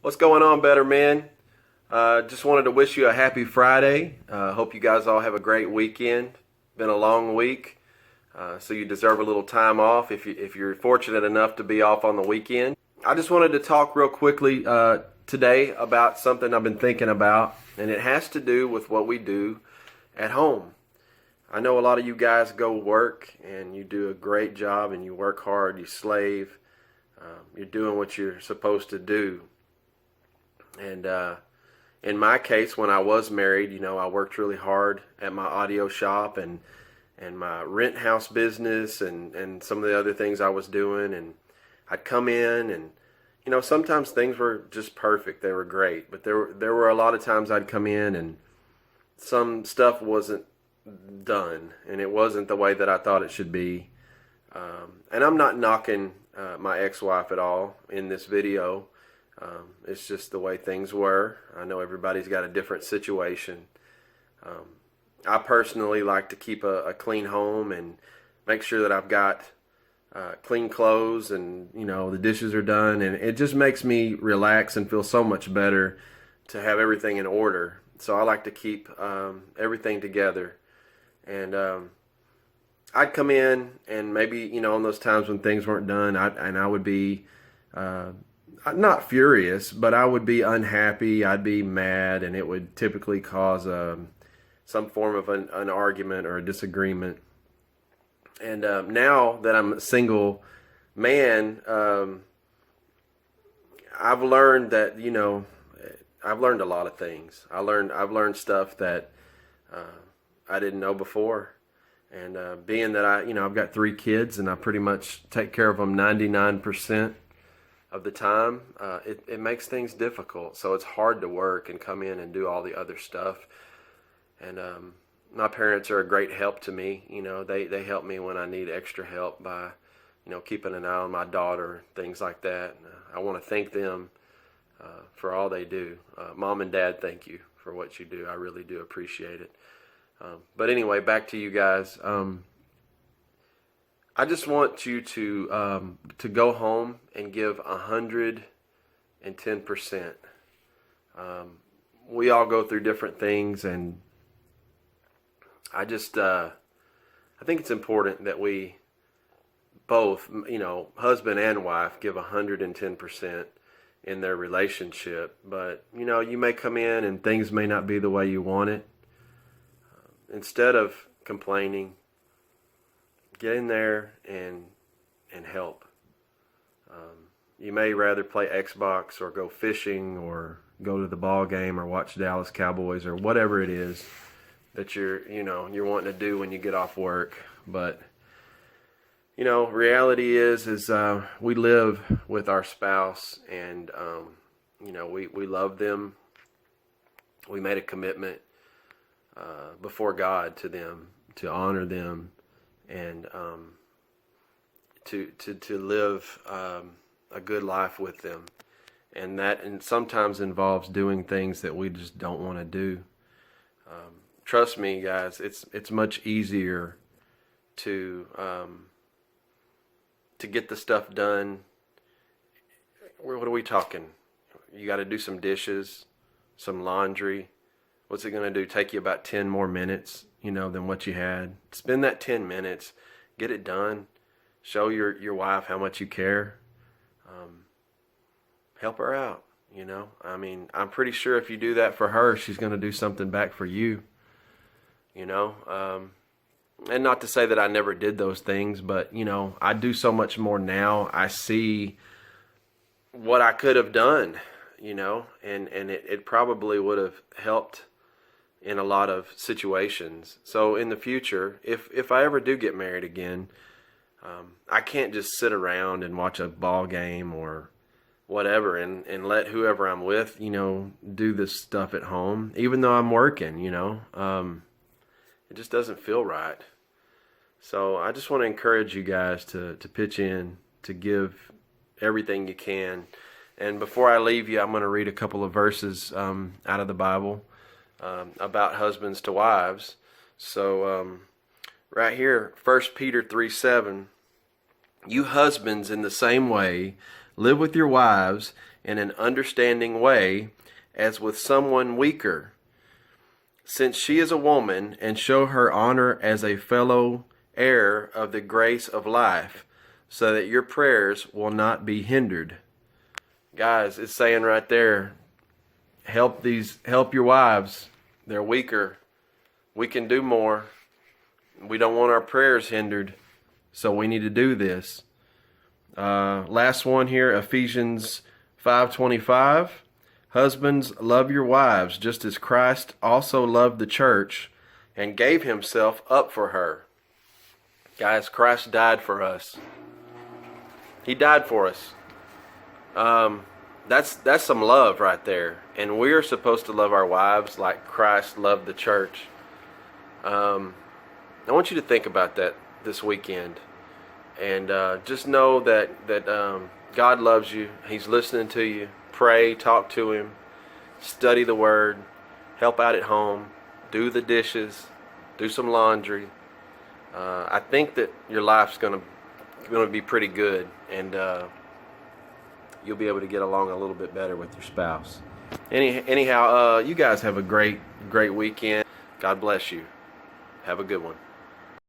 What's going on, better man? Just wanted to wish you a happy Friday. Hope you guys all have a great weekend. Been a long week, so you deserve a little time off if you're fortunate enough to be off on the weekend. I just wanted to talk real quickly today about something I've been thinking about, and it has to do with what we do at home. I know a lot of you guys go work and you do a great job and you work hard, you slave, you're doing what you're supposed to do. And in my case, when I was married, I worked really hard at my audio shop and my rent house business and some of the other things I was doing. And I'd come in and, sometimes things were just perfect. They were great. But there were a lot of times I'd come in and some stuff wasn't done and it wasn't the way that I thought it should be. And I'm not knocking my ex-wife at all in this video. It's just the way things were. I know everybody's got a different situation. I personally like to keep a clean home and make sure that I've got clean clothes and, the dishes are done. And it just makes me relax and feel so much better to have everything in order. So I like to keep everything together. And I'd come in and maybe, on those times when things weren't done, I would be not furious, but I would be unhappy. I'd be mad, and it would typically cause some form of an argument or a disagreement. And now that I'm a single man, I've learned that I've learned a lot of things. I've learned stuff that I didn't know before. And being that I've got 3 kids, and I pretty much take care of them 99% of the time, it makes things difficult. So it's hard to work and come in and do all the other stuff. And my parents are a great help to me. They help me when I need extra help by, keeping an eye on my daughter, things like that. And, I want to thank them for all they do. Mom and Dad, thank you for what you do. I really do appreciate it. But anyway, back to you guys. I just want you to go home and give 110%. We all go through different things, and I think it's important that we both, husband and wife, give 110% in their relationship. But you may come in and things may not be the way you want it. Instead of complaining, get in there and help. You may rather play Xbox or go fishing or go to the ball game or watch Dallas Cowboys or whatever it is that you're wanting to do when you get off work. But reality is we live with our spouse, and we love them. We made a commitment before God to them, to honor them, and to live a good life with them. And that sometimes involves doing things that we just don't want to do. Trust me, guys, it's much easier to get the stuff done. What are we talking? You got to do some dishes, some laundry. What's it going to do? Take you about 10 more minutes, than what you had. Spend that 10 minutes, get it done. Show your wife how much you care. Help her out, I'm pretty sure if you do that for her, she's going to do something back for you, and not to say that I never did those things, but, I do so much more now. I see what I could have done, and it probably would have helped in a lot of situations. So in the future, if I ever do get married again, I can't just sit around and watch a ball game or whatever and let whoever I'm with, do this stuff at home, even though I'm working, it just doesn't feel right. So I just want to encourage you guys to pitch in, to give everything you can. And before I leave you, I'm going to read a couple of verses out of the Bible about husbands to wives. So right here, 1 Peter 3:7, you husbands in the same way live with your wives in an understanding way as with someone weaker, since she is a woman, and show her honor as a fellow heir of the grace of life, so that your prayers will not be hindered. Guys, it's saying right there, help your wives. They're weaker. We can do more. We don't want our prayers hindered, so we need to do this. Last one here, Ephesians 5:25. Husbands, love your wives, just as Christ also loved the church and gave himself up for her. Guys, Christ died for us. He died for us. That's some love right there. And we're supposed to love our wives like Christ loved the church. I want you to think about that this weekend. And just know that God loves you. He's listening to you. Pray, talk to him, study the word, help out at home, do the dishes, do some laundry. I think that your life's gonna be pretty good, and you'll be able to get along a little bit better with your spouse. Anyhow, you guys have a great weekend. God bless you. Have a good one.